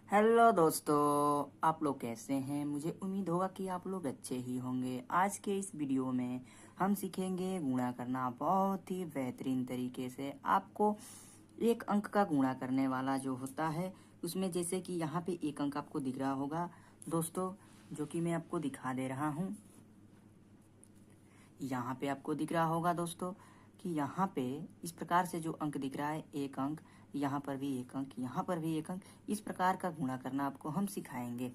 Hello दोस्तों, आप लोग कैसे हैं। मुझे उम्मीद होगा कि आप लोग अच्छे ही होंगे। आज के इस वीडियो में हम सीखेंगे गुणा करना बहुत ही बेहतरीन तरीके से। आपको एक अंक का गुणा करने वाला जो होता है उसमें जैसे कि यहाँ पे एक अंक आपको दिख रहा होगा दोस्तों, जो कि मैं आपको दिखा दे रहा हूँ। यहाँ पे आपको दिख रहा होगा दोस्तों कि यहाँ पे इस प्रकार से जो अंक दिख रहा है, एक अंक, यहाँ पर भी एक अंक, यहाँ पर भी एक अंक, इस प्रकार का गुणा करना आपको हम सिखाएंगे।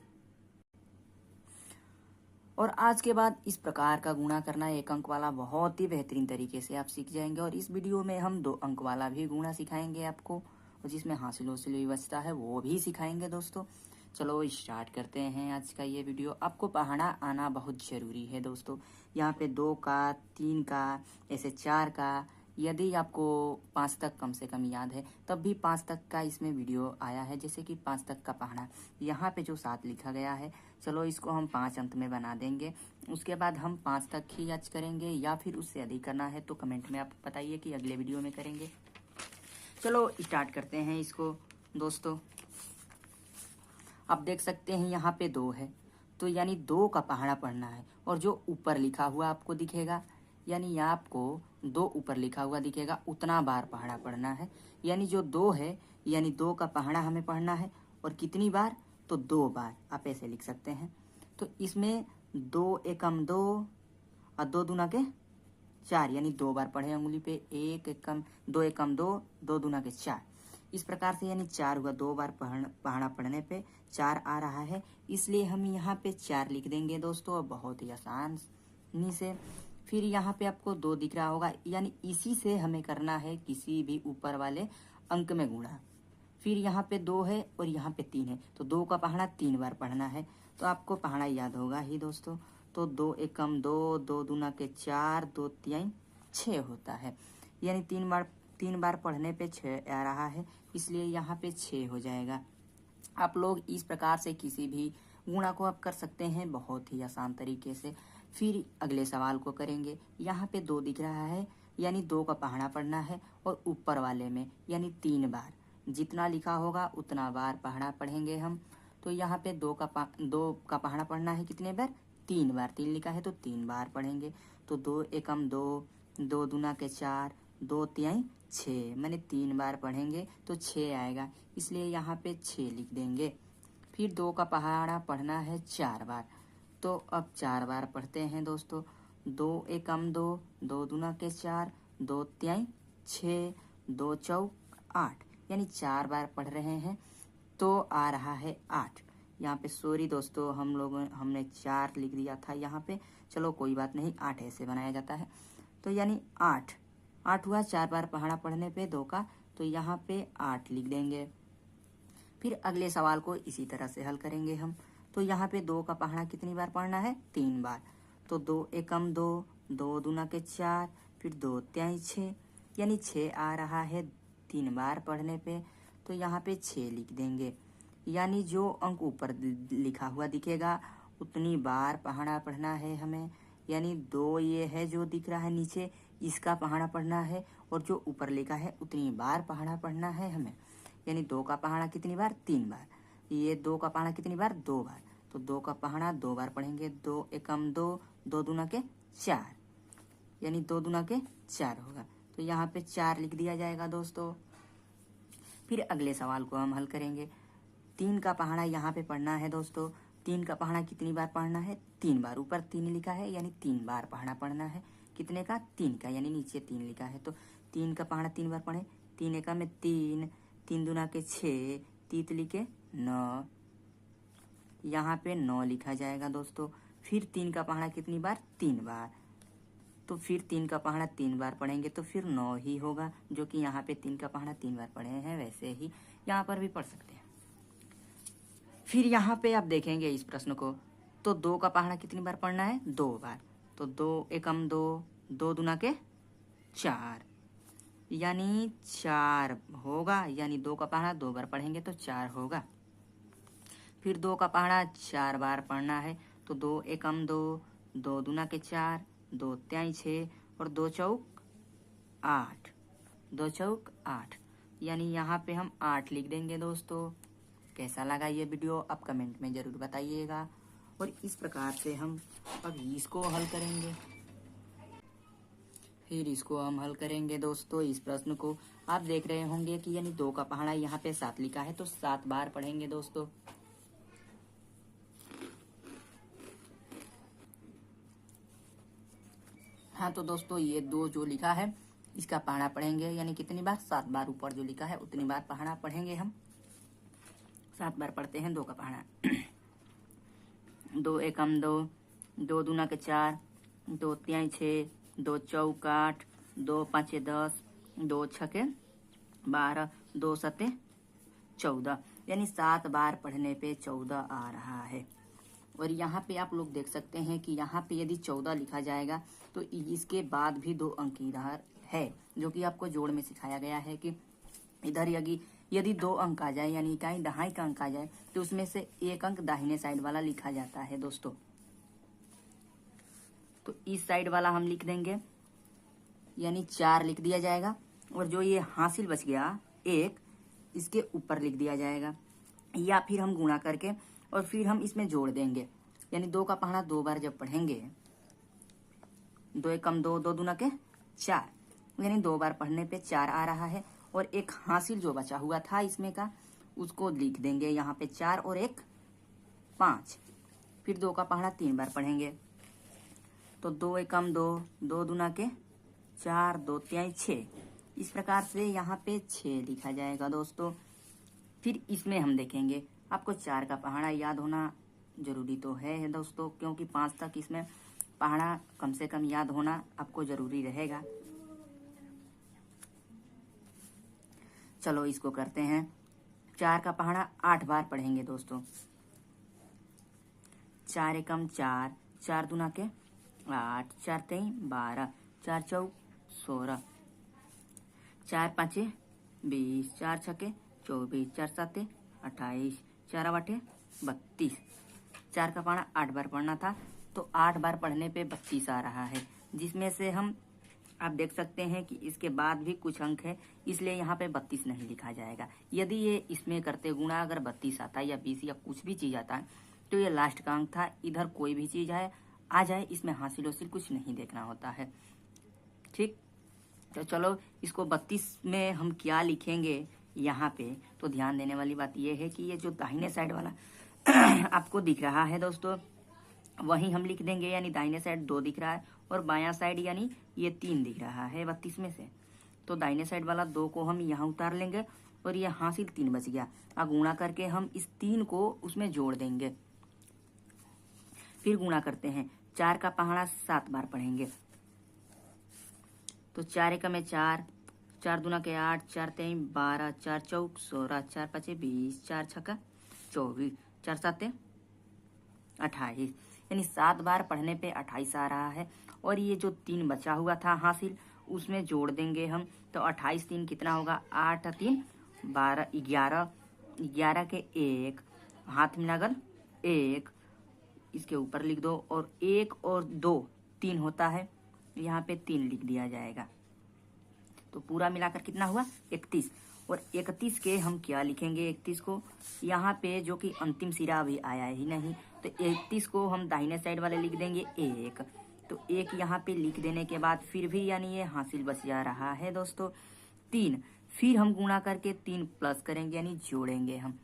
और आज के बाद इस प्रकार का गुणा करना एक अंक वाला बहुत ही बेहतरीन तरीके से आप सीख जाएंगे। और इस वीडियो में हम 2 अंक वाला भी गुणा सिखाएंगे आपको, और जिसमें हासिल होसिल भी बचता है वो भी सिखाएंगे दोस्तों। चलो स्टार्ट करते हैं आज का ये वीडियो। आपको पढ़ना आना बहुत ज़रूरी है दोस्तों। यहाँ पे 2 का, 3 का, ऐसे 4 का, यदि आपको 5 तक कम से कम याद है तब भी 5 तक का इसमें वीडियो आया है। जैसे कि 5 तक का पढ़ना, यहाँ पे जो 7 लिखा गया है, चलो इसको हम 5 अंत में बना देंगे। उसके बाद हम 5 तक ही याद करेंगे, या फिर उससे अधिक करना है तो कमेंट में आप बताइए कि अगले वीडियो में करेंगे। चलो स्टार्ट करते हैं इसको दोस्तों। आप देख सकते हैं यहाँ पे 2 है, तो यानी 2 का पहाड़ा पढ़ना है। और जो ऊपर लिखा हुआ आपको दिखेगा, यानी आपको 2 ऊपर लिखा हुआ दिखेगा, उतना बार पहाड़ा पढ़ना है। यानी जो 2 है, यानी 2 का पहाड़ा हमें पढ़ना है। और कितनी बार? तो 2 बार। आप ऐसे लिख सकते हैं। तो इसमें 2 एकम 2 और 2 दूना के 4, यानी 2 बार पढ़े उंगली पे। 1 एकम 2 एकम 2, 2 दूना के 4, इस प्रकार से यानी 4 हुआ। 2 बार पहाड़ा पढ़ने पे 4 आ रहा है, इसलिए हम यहाँ पे 4 लिख देंगे दोस्तों, बहुत ही आसानी से। फिर यहाँ पे आपको 2 दिख रहा होगा, यानी इसी से हमें करना है किसी भी ऊपर वाले अंक में गुणा। फिर यहाँ पे 2 है और यहाँ पे 3 है, तो 2 का पहाड़ा 3 बार पढ़ना है। तो आपको पहाड़ा याद होगा ही दोस्तों। तो 2 एकम 2, 2 दूना के 4, 2 तिहाई 6 होता है। यानी 3 बार पढ़ने पे 6 आ रहा है, इसलिए यहाँ पे 6 हो जाएगा। आप लोग इस प्रकार से किसी भी गुणा को आप कर सकते हैं बहुत ही आसान तरीके से। फिर अगले सवाल को करेंगे। यहाँ पे 2 दिख रहा है, यानी 2 का पहाड़ा पढ़ना है। और ऊपर वाले में यानी 3 बार, जितना लिखा होगा उतना बार पहाड़ा पढ़ेंगे हम। तो यहाँ पे 2 का पहाड़ा पढ़ना है कितने बार? 3 बार। 3 लिखा है तो 3 बार पढ़ेंगे। तो 2 एकम 2, 2 दूना के 4, 2 तिहाई 6, मैंने 3 बार पढ़ेंगे तो 6 आएगा, इसलिए यहाँ पे 6 लिख देंगे। फिर 2 का पहाड़ा पढ़ना है 4 बार। तो अब 4 बार पढ़ते हैं दोस्तों। 2 एकम 2, 2 दूना के 4, 2 तिहाई 6, 2 चौक 8, यानी 4 बार पढ़ रहे हैं तो आ रहा है 8। यहाँ पे सॉरी दोस्तों, हमने 4 लिख दिया था यहाँ पे। चलो कोई बात नहीं, 8 ऐसे बनाया जाता है। तो यानी 8 हुआ। 4 बार पहाड़ा पढ़ने पे 2 का, तो यहाँ पे 8 लिख देंगे। फिर अगले सवाल को इसी तरह से हल करेंगे हम। तो यहाँ पे 2 का पहाड़ा कितनी बार पढ़ना है? 3 बार। तो 2 एकम 2, 2 दूना के 4, फिर 2 तिहाई 6, यानी 6 आ रहा है 3 बार पढ़ने पे। तो यहाँ पे 6 लिख देंगे। यानी जो अंक ऊपर लिखा हुआ दिखेगा उतनी बार पहाड़ा पढ़ना है हमें। यानी 2 ये है जो दिख रहा है नीचे, इसका पहाड़ा पढ़ना है। और जो ऊपर लिखा है उतनी बार पहाड़ा पढ़ना है हमें। यानी 2 का पहाड़ा कितनी बार? 3 बार। ये 2 का पहाड़ा कितनी बार? 2 बार। तो 2 का पहाड़ा 2 बार पढ़ेंगे। 2 एकम 2, 2 दूना के 4, यानी 2 दूना के 4 होगा। तो यहाँ पे 4 लिख दिया जाएगा दोस्तों। फिर अगले सवाल को हम हल करेंगे। 3 का पहाड़ा यहाँ पे पढ़ना है दोस्तों। 3 का पहाड़ा कितनी बार पढ़ना है? 3 बार। ऊपर 3 लिखा है, यानी 3 बार पहाड़ा पढ़ना है। कितने का? 3 का, यानी नीचे 3 लिखा है। तो 3 का पहाड़ा 3 बार पढ़े। 3 एकम में 3, 3 दूना के 6, तीतली के 9, यहाँ पे 9 लिखा जाएगा दोस्तों। फिर 3 का पहाड़ा कितनी बार? 3 बार। तो फिर 3 का पहाड़ा 3 बार पढ़ेंगे तो फिर 9 ही होगा, जो कि यहाँ पे 3 का पहाड़ा 3 बार पढ़े हैं वैसे ही यहाँ पर भी पढ़ सकते हैं। फिर यहाँ पे आप देखेंगे इस प्रश्न को। तो 2 का पहाड़ा कितनी बार पढ़ना है? 2 बार। तो 2 एकम 2, 2 दूना के 4, यानी 4 होगा। यानी 2 का पहाड़ा 2 बार पढ़ेंगे तो 4 होगा। फिर 2 का पहाड़ा 4 बार पढ़ना है। तो 2 एकम 2, 2 दूना के 4, 2 तिहाई 6, और 2 चौक 8, 2 चौक 8, यानी यहाँ पे हम 8 लिख देंगे दोस्तों। कैसा लगा ये वीडियो आप कमेंट में ज़रूर बताइएगा। और इस प्रकार से हम अब इसको हल करेंगे। फिर इसको हम हल करेंगे दोस्तों। इस प्रश्न को आप देख रहे होंगे कि यानी 2 का पहाड़ा यहाँ पे 7 लिखा है, तो 7 बार पढ़ेंगे दोस्तों। हाँ तो दोस्तों ये 2 जो लिखा है इसका पहाड़ा पढ़ेंगे, यानी कितनी बार? 7 बार। ऊपर जो लिखा है उतनी बार पहाड़ा पढ़ेंगे हम। 7 बार पढ़ते हैं 2 का पहाड़ा। 2 एकम 2, 2 दूना के 4, 2 तिहाई 6, 2 चौक 8, 2 पाँचे 10, 2 छके 12, 2 सते 14, यानी 7 बार पढ़ने पे 14 आ रहा है। और यहाँ पे आप लोग देख सकते हैं कि यहाँ पे यदि 14 लिखा जाएगा तो इसके बाद भी 2 अंक इधर है, जो कि आपको जोड़ में सिखाया गया है कि इधर यदि 2 अंक आ जाए, यानी इकाई दहाई का अंक आ जाए, तो उसमें से 1 अंक दाहिने साइड वाला लिखा जाता है दोस्तों। तो इस साइड वाला हम लिख देंगे, यानी 4 लिख दिया जाएगा। और जो ये हासिल बच गया 1, इसके ऊपर लिख दिया जाएगा, या फिर हम गुणा करके और फिर हम इसमें जोड़ देंगे। यानी 2 का पहाड़ा 2 बार जब पढ़ेंगे, 2 एकम 2, 2 दूना के 4, यानी 2 बार पढ़ने पे 4 आ रहा है। और एक हासिल जो बचा हुआ था इसमें का, उसको लिख देंगे यहाँ पे 4 और 1 5। फिर 2 का पहाड़ा 3 बार पढ़ेंगे, तो 2 एकम 2, 2 दूना के 4, 2 तिहाई 6। इस प्रकार से यहाँ पे 6 लिखा जाएगा दोस्तों। फिर इसमें हम देखेंगे, आपको 4 का पहाड़ा याद होना जरूरी तो है दोस्तों, क्योंकि 5 तक इसमें पहाड़ा कम से कम याद होना आपको जरूरी रहेगा। चलो इसको करते हैं। 4 का पहाड़ा 8 बार पढ़ेंगे दोस्तों। 4 एकम 4, 4 दूना के 8, 4 तिहाई 12, 4 चौक 16, 4 पाँचे 20, 4 छके 24, 4 साते 28, 4 आठे 32। 4 का पहाड़ा 8 बार पढ़ना था, तो 8 बार पढ़ने पे 32 आ रहा है, जिसमें से हम आप देख सकते हैं कि इसके बाद भी कुछ अंक है, इसलिए यहाँ पे 32 नहीं लिखा जाएगा। यदि ये इसमें करते गुणा अगर 32 आता है या 20 या कुछ भी चीज़ आता है, तो ये लास्ट का अंक था। इधर कोई भी चीज़ आ जाए, इसमें हासिल वसील कुछ नहीं देखना होता है। ठीक, तो चलो इसको 32 में हम क्या लिखेंगे यहाँ पे, तो ध्यान देने वाली बात यह है कि ये जो दाहिने साइड वाला आपको दिख रहा है दोस्तों, वहीं हम लिख देंगे। यानी दाहिने साइड 2 दिख रहा है और बायां साइड यानी ये 3 दिख रहा है 32 में से, तो दाहिने साइड वाला 2 को हम यहाँ उतार लेंगे और ये हासिल 3 बच गया। अब गुणा करके हम इस 3 को उसमें जोड़ देंगे। फिर गुणा करते हैं, 4 का पहाड़ा 7 बार पढ़ेंगे, तो 4 एकम 4, 4 दूना के 8, 4 तिहाई 12, 4 चौक 16, 4 पाँचे 20, 4 छक्का 24, 4 साते 28, यानी 7 बार पढ़ने पे 28 आ रहा है। और ये जो 3 बचा हुआ था हासिल, उसमें जोड़ देंगे हम, तो 28 3 कितना होगा? 8 3 12, 11, 11 के 1 हाथ में लगल 1, इसके ऊपर लिख दो, और 1 और 2 3 होता है, यहाँ पे 3 लिख दिया जाएगा। तो पूरा मिलाकर कितना हुआ? 31। और 31 के हम क्या लिखेंगे? 31 को यहाँ पे जो कि अंतिम सिरा अभी आया ही नहीं, तो 31 को हम दाहिने साइड वाले लिख देंगे 1। तो 1 यहाँ पे लिख देने के बाद फिर भी यानी ये हासिल बच जा रहा है दोस्तों 3। फिर हम गुणा करके 3 प्लस करेंगे, यानी जोड़ेंगे हम।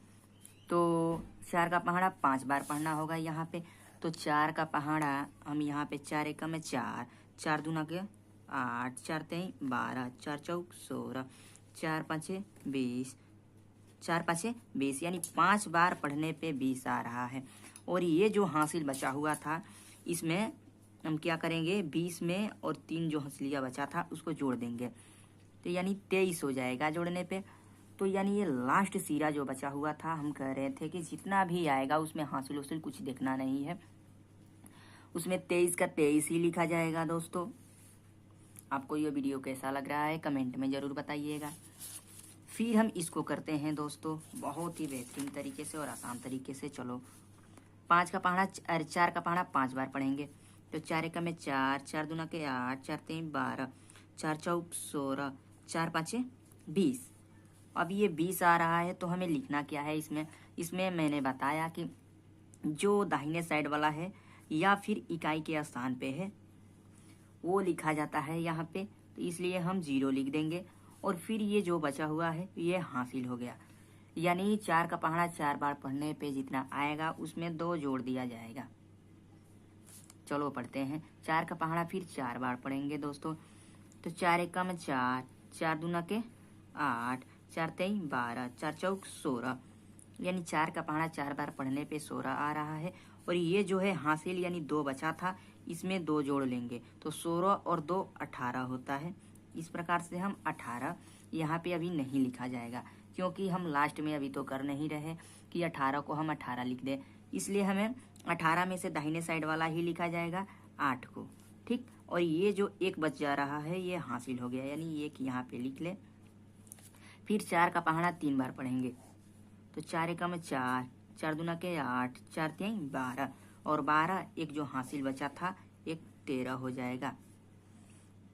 तो 4 का पहाड़ा 5 बार पढ़ना होगा यहाँ पे, तो 4 का पहाड़ा हम यहाँ पे 4 एकम 4, 4 दूना के 8, 4 तिहाई 12, 4 चौक 16, 4 पाँचे 20, 4 पाँचे 20, यानी 5 बार पढ़ने पे 20 आ रहा है। और ये जो हासिल बचा हुआ था, इसमें हम क्या करेंगे? 20 में और 3 जो हंसलिया बचा था उसको जोड़ देंगे, तो यानी 23 हो जाएगा जोड़ने पे। तो यानी ये लास्ट सिरा जो बचा हुआ था, हम कह रहे थे कि जितना भी आएगा उसमें हासिल उसिल कुछ देखना नहीं है, उसमें 23 का 23 ही लिखा जाएगा दोस्तों। आपको ये वीडियो कैसा लग रहा है कमेंट में ज़रूर बताइएगा। फिर हम इसको करते हैं दोस्तों बहुत ही बेहतरीन तरीके से और आसान तरीके से। चलो 5 का पहाड़ा 4 का पहाड़ा 5 बार पढ़ेंगे, तो 4 एकम 4, 4 दूना के 8, 4 तिहाई 12, 4 चौक 16, 4 पाँचे 20, अब ये 20 आ रहा है तो हमें लिखना क्या है इसमें मैंने बताया कि जो दाहिने साइड वाला है या फिर इकाई के स्थान पे है वो लिखा जाता है यहाँ पे, तो इसलिए हम 0 लिख देंगे। और फिर ये जो बचा हुआ है ये हासिल हो गया, यानी 4 का पहाड़ा 4 बार पढ़ने पे जितना आएगा उसमें 2 जोड़ दिया जाएगा। चलो पढ़ते हैं। 4 का पहाड़ा फिर 4 बार पढ़ेंगे दोस्तों। तो 4 एकम 4, 4 दूना के 8, 4 तेई 12, 4 चौक 16, यानी 4 का पहाड़ा 4 बार पढ़ने पे 16 आ रहा है। और ये जो है हासिल यानी 2 बचा था, इसमें 2 जोड़ लेंगे तो 16 और 2 18 होता है। इस प्रकार से हम 18 यहाँ पे अभी नहीं लिखा जाएगा, क्योंकि हम लास्ट में अभी तो कर नहीं रहे कि 18 को हम 18 लिख दें, इसलिए हमें 18 में से दाहिने साइड वाला ही लिखा जाएगा 8 को, ठीक। और ये जो एक बच जा रहा है ये हासिल हो गया, यानी एक यहाँ पे लिख ले। फिर 4 का पहाड़ा 3 बार पढ़ेंगे। तो 4 एकम 4, 4 दूना के 8, 4 तीन 12, और 12 एक जो हासिल बचा था एक 13 हो जाएगा।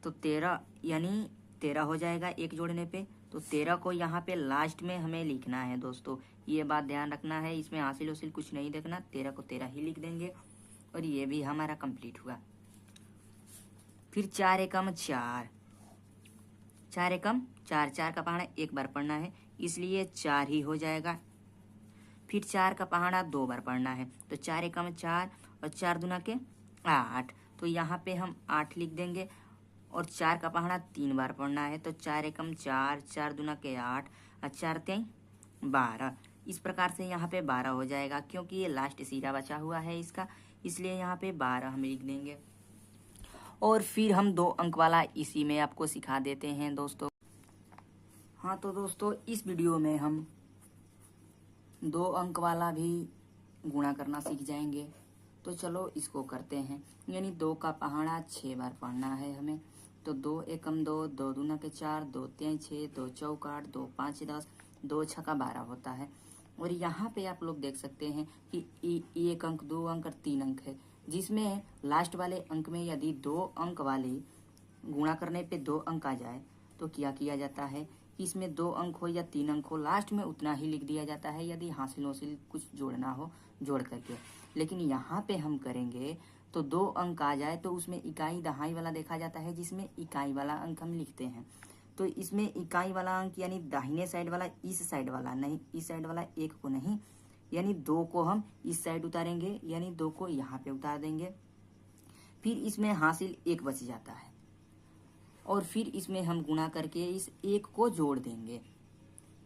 तो 13 यानी 13 हो जाएगा एक जोड़ने पे। तो 13 को यहाँ पे लास्ट में हमें लिखना है दोस्तों, ये बात ध्यान रखना है। इसमें हासिल उसिल कुछ नहीं देखना, 13 को 13 ही लिख देंगे और ये भी हमारा कंप्लीट हुआ। फिर 4 एकम 4, 4 एकम 4, 4 का पहाड़ा 1 बार पढ़ना है इसलिए 4 ही हो जाएगा। फिर 4 का पहाड़ा 2 बार पढ़ना है, तो 4 एकम 4 और 4 दूना के 8, तो यहाँ पे हम 8 लिख देंगे। और 4 का पहाड़ा 3 बार पढ़ना है, तो 4 एकम 4, 4 दूना के 8 और 4 तेई 12। इस प्रकार से यहाँ पे 12 हो जाएगा, क्योंकि ये लास्ट सीरा बचा हुआ है इसका, इसलिए यहाँ पे 12 हम लिख देंगे। और फिर हम 2 अंक वाला इसी में आपको सिखा देते हैं दोस्तों। हाँ तो दोस्तों इस वीडियो में हम 2 अंक वाला भी गुणा करना सीख जाएंगे। तो चलो इसको करते हैं। यानी 2 का पहाड़ा 6 बार पढ़ना है हमें। तो 2 एकम 2, 2 दूना के 4, 2 तेई 6, 2 चौक 8, 2 5 10, 2 छक्का 12 होता है। और यहाँ पे आप लोग देख सकते हैं कि 1 अंक, 2 अंक और 3 अंक है, जिसमें लास्ट वाले अंक में यदि 2 अंक वाले गुणा करने पे 2 अंक आ जाए तो क्या किया जाता है कि इसमें 2 अंक हो या 3 अंक हो, लास्ट में उतना ही लिख दिया जाता है, यदि हासिल हासिल कुछ जोड़ना हो जोड़ करके। लेकिन यहाँ पे हम करेंगे तो 2 अंक आ जाए तो उसमें इकाई दहाई वाला देखा जाता है, जिसमें इकाई वाला अंक हम लिखते हैं। तो इसमें इकाई वाला अंक यानी दाहिने साइड वाला, इस साइड वाला नहीं, इस साइड वाला 1 को नहीं, यानी 2 को हम इस साइड उतारेंगे, यानी 2 को यहाँ पे उतार देंगे। फिर इसमें हासिल 1 बच जाता है और फिर इसमें हम गुणा करके इस 1 को जोड़ देंगे।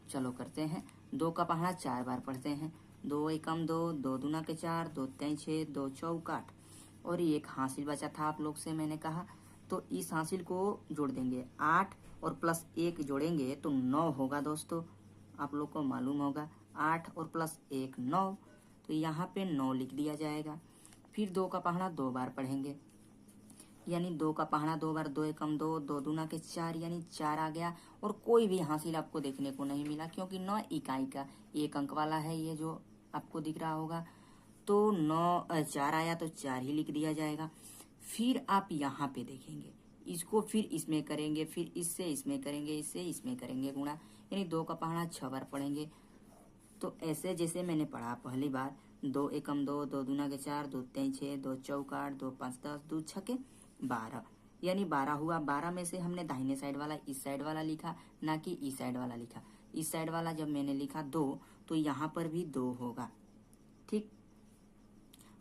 चलो करते हैं। 2 का पहाड़ा 4 बार पढ़ते हैं। 2 एकम 2, 2 दूना के 4, 2 तेई 6, 2 चौक 8, और एक हासिल बचा था आप लोग से मैंने कहा, तो इस हासिल को जोड़ देंगे। 8 और प्लस 1 जोड़ेंगे तो 9 होगा दोस्तों, आप लोग को मालूम होगा। 8 और प्लस 1 9, तो यहाँ पे 9 लिख दिया जाएगा। फिर 2 का पहाड़ा 2 बार पढ़ेंगे। यानी 2 का पहाड़ा 2 बार, 2 एकम 2, 2 दूना के 4, यानी 4 आ गया। और कोई भी हासिल आपको देखने को नहीं मिला, क्योंकि 9 इकाई का 1 अंक वाला है ये जो आपको दिख रहा होगा। तो 4 आया तो 4 ही लिख दिया जाएगा। फिर आप यहाँ पे देखेंगे, इसको फिर इसमें करेंगे, फिर इससे इसमें करेंगे, इससे इसमें करेंगे गुणा, यानी 2 का पहाड़ा 6 बार पढ़ेंगे। तो ऐसे जैसे मैंने पढ़ा पहली बार, 2 एकम 2, 2 दूना के 4, 2 तेई 6, 2 चौक 8, 2 5 10, 2 छक्के 12, यानी 12 हुआ। 12 में से हमने दाहिने साइड वाला इस साइड वाला लिखा, ना कि इस साइड वाला लिखा। इस साइड वाला जब मैंने लिखा 2, तो यहाँ पर भी 2 होगा, ठीक।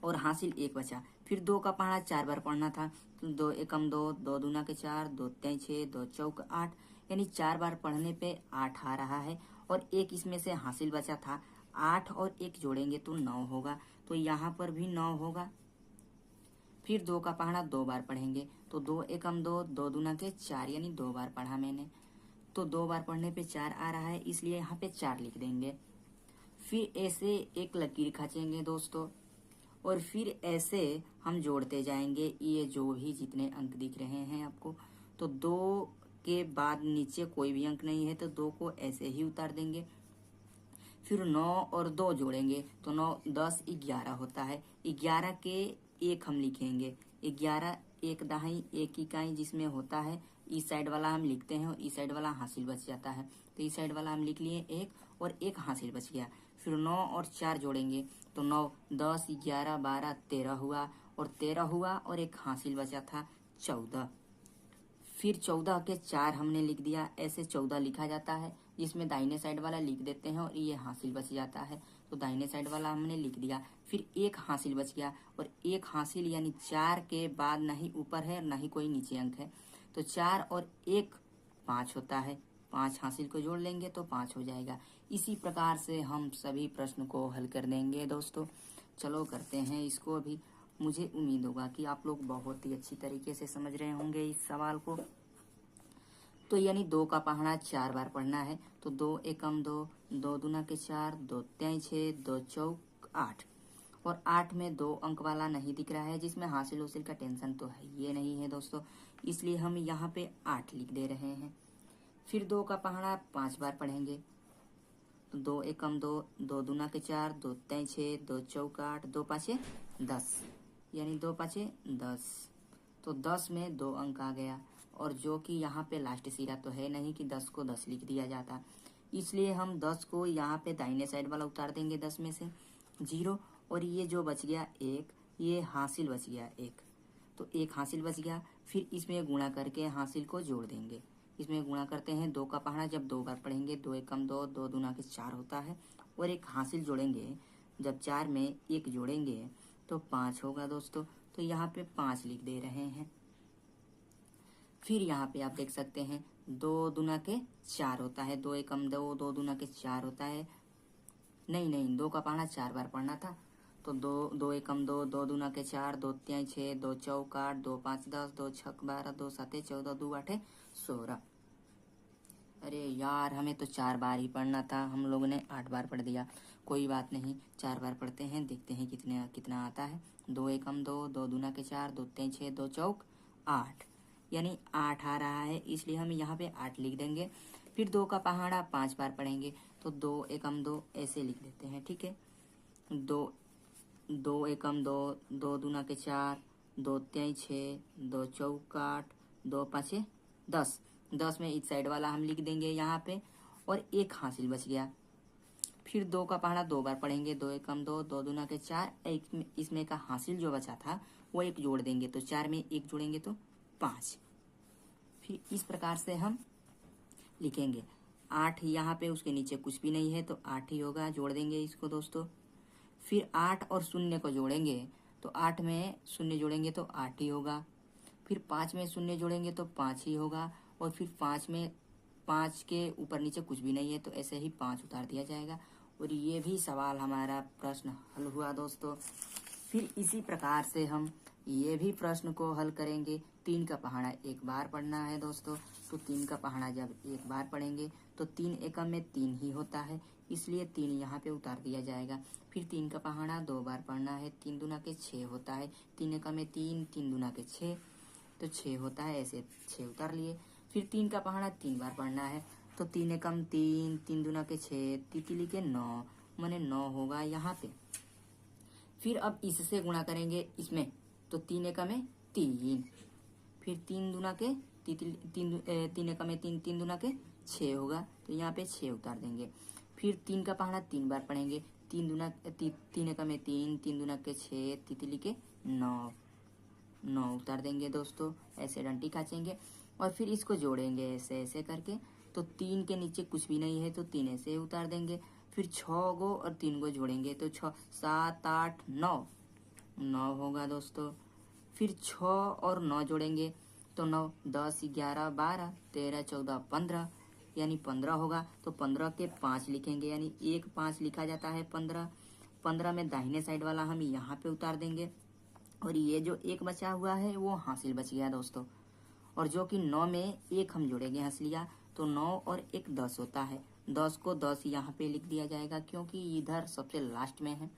और हासिल 1 बचा। फिर 2 का पहाड़ा 4 बार पढ़ना था, तो 2 एकम 2, 2 दूना के 4, 2 तेई 6, 2 चौक 8, यानी 4 बार पढ़ने पे 8 आ रहा है। और 1 इसमें से हासिल बचा था, 8 और 1 जोड़ेंगे तो 9 होगा, तो यहाँ पर भी 9 होगा। फिर 2 का पहाड़ा 2 बार पढ़ेंगे। तो 2 एकम 2, 2 दूना के 4, यानी 2 बार पढ़ा मैंने, तो 2 बार पढ़ने पे 4 आ रहा है, इसलिए यहाँ पे 4 लिख देंगे। फिर ऐसे एक लकीर खींचेंगे दोस्तों, और फिर ऐसे हम जोड़ते जाएंगे, ये जो भी जितने अंक दिख रहे हैं आपको। तो 2 के बाद नीचे कोई भी अंक नहीं है, तो 2 को ऐसे ही उतार देंगे। फिर 9 और 2 जोड़ेंगे तो 9 10 11 होता है। 11 के 1 हम लिखेंगे, 11 1 दहाई 1 इकाई जिसमें होता है इस साइड वाला हम लिखते हैं और इस साइड वाला हासिल बच जाता है। तो इस साइड वाला हम लिख लिए 1 और 1 हासिल बच गया। फिर 9 और 4 जोड़ेंगे तो 9, 10, 11, 12, 13 हुआ और 13 हुआ और 1 हासिल बचा था 14। फिर 14 के 4 हमने लिख दिया। ऐसे 14 लिखा जाता है, जिसमें दाहिने साइड वाला लिख देते हैं और ये हासिल बच जाता है। तो दाहिने साइड वाला हमने लिख दिया। फिर 1 हासिल बच गया और 1 हासिल यानी 4 के बाद ना ही ऊपर है ना ही कोई नीचे अंक है। तो 4 और 1 5 होता है। 5 हासिल को जोड़ लेंगे तो 5 हो जाएगा। इसी प्रकार से हम सभी प्रश्न को हल कर देंगे दोस्तों। चलो करते हैं इसको अभी। मुझे उम्मीद होगा कि आप लोग बहुत ही अच्छी तरीके से समझ रहे होंगे इस सवाल को। तो यानी 2 का पहाड़ा 4 बार पढ़ना है। तो 2 एकम 2, 2 दूना के 4, 2 तिहाई 6, 2 चौक 8। और 8 में 2 अंक वाला नहीं दिख रहा है, जिसमें हासिल उसिल का टेंशन तो है ये नहीं है दोस्तों, इसलिए हम यहाँ पे 8 लिख दे रहे हैं। फिर 2 का पहाड़ा 5 बार पढ़ेंगे। तो 2 एकम 2, 2 दूना के 4, 2 तिहाई 6, 2 चौक 8, 2 पाँचे 10, यानी 2 पाँचे 10। तो 10 में 2 अंक आ गया। और जो कि यहाँ पे लास्ट सिरा तो है नहीं कि 10 को 10 लिख दिया जाता, इसलिए हम 10 को यहाँ पे दाहिने साइड वाला उतार देंगे 10 में से 0। और ये जो बच गया 1, ये हासिल बच गया 1। तो 1 हासिल बच गया। फिर इसमें गुणा करके हासिल को जोड़ देंगे। इसमें गुणा करते हैं। 2 का पहाड़ा जब 2 बार पढ़ेंगे 2 एकम 2, 2 दूना के 4 होता है और 1 हासिल जोड़ेंगे। जब 4 में 1 जोड़ेंगे तो 5 होगा दोस्तों। तो यहाँ पे 5 लिख दे रहे हैं। फिर यहाँ पे आप देख सकते हैं 2 दूना के 4 होता है। 2 एकम 2, 2 दूना के 4 होता है। नहीं, 2 का पहाड़ा 4 बार पढ़ना था। तो 2 एकम 2, 2 दूना के 4, 2 तिहाई 6, 2 चौक 8, 2 पाँच 10, 2 छक 12, 2 साते 14, 2 आठे 16। अरे यार, हमें तो 4 बार ही पढ़ना था, हम लोगों ने 8 बार पढ़ दिया। कोई बात नहीं, 4 बार पढ़ते हैं, देखते हैं कितना आता है। 2 एकम 2, 2 दूना के 4, 2 तिहाई 6, 2 चौक 8, यानी 8 आ रहा है, इसलिए हम यहाँ पे 8 लिख देंगे। फिर 2 का पहाड़ा 5 बार पढ़ेंगे। तो 2 एकम 2 ऐसे लिख देते हैं, ठीक है। 2 एकम 2, 2 दूना के 4, 2 तिहाई 6, 2 चौक 8, 2 पाँचे 10। 10 में इस साइड वाला हम लिख देंगे यहाँ पे और 1 हासिल बच गया। फिर 2 का पहाड़ा 2 बार पढ़ेंगे। 2 एकम 2, 2 दूना के 4, इसमें का हासिल जो बचा था वो 1 जोड़ देंगे। तो 4 में 1 जोड़ेंगे तो 5। फिर इस प्रकार से हम लिखेंगे। 8 यहाँ पे उसके नीचे कुछ भी नहीं है तो 8 ही होगा, जोड़ देंगे इसको दोस्तों। फिर 8 और 0 को जोड़ेंगे तो 8 में 0 जोड़ेंगे तो 8 ही होगा। फिर 5 में 0 जोड़ेंगे तो 5 ही होगा। और फिर 5 में 5 के ऊपर नीचे कुछ भी नहीं है तो ऐसे ही 5 उतार दिया जाएगा। और ये भी सवाल हमारा प्रश्न हल हुआ दोस्तों। फिर इसी प्रकार से हम ये भी प्रश्न को हल करेंगे। 3 का पहाड़ा 1 बार पढ़ना है दोस्तों। तो 3 का पहाड़ा जब 1 बार पढ़ेंगे तो 3 एकम में 3 ही होता है, इसलिए 3 यहाँ पे उतार दिया जाएगा। फिर 3 का पहाड़ा 2 बार पढ़ना है। 3 दूना के 6 होता है। 3 एकम में 3, 3 दूना के 6, तो 6 होता है, ऐसे 6 उतार लिए। फिर 3 का पहाड़ा 3 बार पढ़ना है। तो 3 एकम 3, 3 दूना के 6, तितली के 9, माने 9 होगा यहाँ पे। फिर अब इससे गुणा करेंगे इसमें, तो 3 एकम में 3, फिर 3 दूना के 3 एकम में 3, 3 दूना के 6 होगा, तो यहाँ पे 6 उतार देंगे। फिर 3 का पहाड़ा 3 बार पढ़ेंगे। 3 एकम में 3, 3 दूना के 6, तितली के 9, 9 उतार देंगे दोस्तों। ऐसे डंटी खींचेंगे और फिर इसको जोड़ेंगे ऐसे ऐसे करके। तो 3 के नीचे कुछ भी नहीं है तो 3 ऐसे उतार देंगे। फिर 6 गो और 3 गो जोड़ेंगे तो 6, 7, 8, 9, 9 होगा दोस्तों। फिर 6 और 9 जोड़ेंगे तो 9, 10, 11, 12, 13, 14, 15, यानी 15 होगा। तो 15 के 5 लिखेंगे, यानी 1 5 लिखा जाता है 15। 15 में दाहिने साइड वाला हम यहाँ पे उतार देंगे और ये जो 1 बचा हुआ है वो हासिल बच गया दोस्तों। और जो कि 9 में 1 हम जोड़ेंगे हंसलिया, तो 9 और 1 10 होता है। 10 को 10 यहाँ पे लिख दिया जाएगा क्योंकि इधर सबसे लास्ट में है।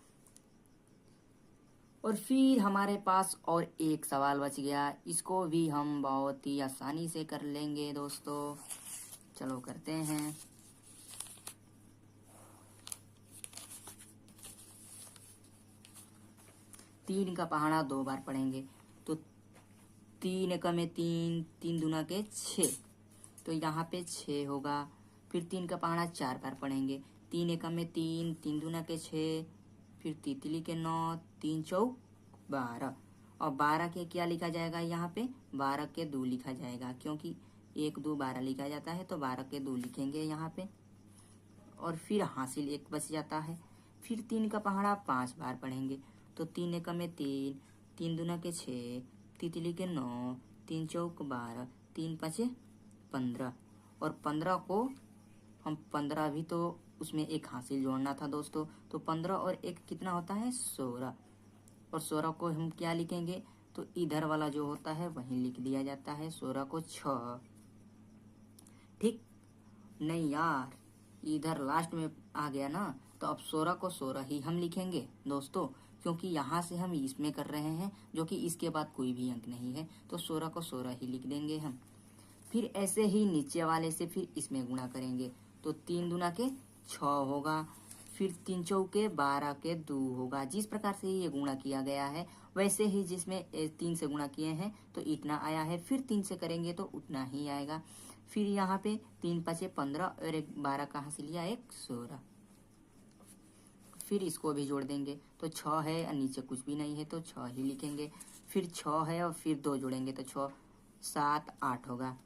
और फिर हमारे पास और एक सवाल बच गया, इसको भी हम बहुत ही आसानी से कर लेंगे दोस्तों। चलो करते हैं। तीन का पहाड़ा 2 बार पढ़ेंगे। तो 3 एकम में 3, 3 दूना के 6, तो यहाँ पे 6 होगा। फिर 3 का पहाड़ा 4 बार पढ़ेंगे। 3 एकम में 3, 3 दूना के 6, फिर तितली के 9, 3 चौक 12, और 12 के क्या लिखा जाएगा यहाँ पे, 12 के 2 लिखा जाएगा, क्योंकि 1 2 12 लिखा जाता है, तो 12 के 2 लिखेंगे यहाँ पे। और फिर हासिल 1 बच जाता है। फिर 3 का पहाड़ा 5 बार पढ़ेंगे, तो 3 एकम में 3, 3 दूना के 6, तितली के 9, 3 चौक 12, 3 5 15, और 15 को हम 15 भी तो उसमें एक हासिल जोड़ना था दोस्तों, तो 15 और 1 कितना होता है 16, और 16 को हम क्या लिखेंगे, तो इधर वाला जो होता है वहीं लिख दिया जाता है, 16 को 6। ठीक नहीं यार, इधर लास्ट में आ गया ना, तो अब 16 को 16 ही हम लिखेंगे दोस्तों, क्योंकि यहाँ से हम इसमें कर रहे हैं, जो कि इसके बाद कोई भी अंक नहीं है, तो 16 को 16 ही लिख देंगे हम। फिर ऐसे ही नीचे वाले से फिर इसमें गुणा करेंगे, तो 3 दूना के 6 होगा, फिर 3 चौके 12 के 2 होगा। जिस प्रकार से ये गुणा किया गया है, वैसे ही जिसमें 3 से गुणा किए हैं तो इतना आया है, फिर 3 से करेंगे तो उतना ही आएगा। फिर यहाँ पे 3 5 15 और 1 12 कहाँ से लिया, 1 16। फिर इसको भी जोड़ देंगे, तो 6 है और नीचे कुछ भी नहीं है, तो 6 ही लिखेंगे। फिर 6 है और फिर 2 जोड़ेंगे, तो 6 7 8 होगा।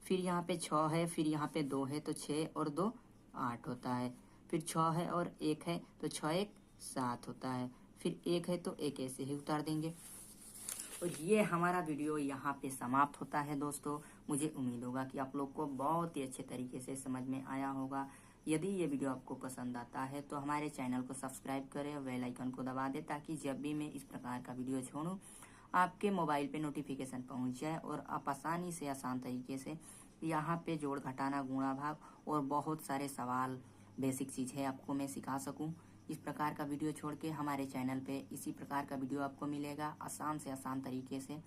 फिर यहाँ पे 6 है, फिर यहाँ पे 2 है, तो 6 और 2 8 होता है। फिर 6 है और 1 है, तो 6 1 7 होता है। फिर 1 है तो 1 ऐसे ही उतार देंगे। और ये हमारा वीडियो यहाँ पे समाप्त होता है दोस्तों। मुझे उम्मीद होगा कि आप लोग को बहुत ही अच्छे तरीके से समझ में आया होगा। यदि ये वीडियो आपको पसंद आता है तो हमारे चैनल को सब्सक्राइब करें और बेल आइकन को दबा दें, ताकि जब भी मैं इस प्रकार का वीडियो छोड़ूं आपके मोबाइल पे नोटिफिकेशन पहुंच जाए और आप आसानी से आसान तरीके से यहाँ पे जोड़ घटाना गुणा भाग और बहुत सारे सवाल बेसिक चीज़ें आपको मैं सिखा सकूं। इस प्रकार का वीडियो छोड़ के हमारे चैनल पे इसी प्रकार का वीडियो आपको मिलेगा, आसान से आसान तरीके से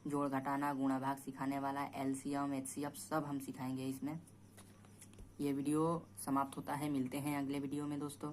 जोड़ घटाना गुणा भाग सिखाने वाला, एलसीएम एचसीएफ सब हम सिखाएंगे इसमें। ये वीडियो समाप्त होता है, मिलते हैं अगले वीडियो में दोस्तों।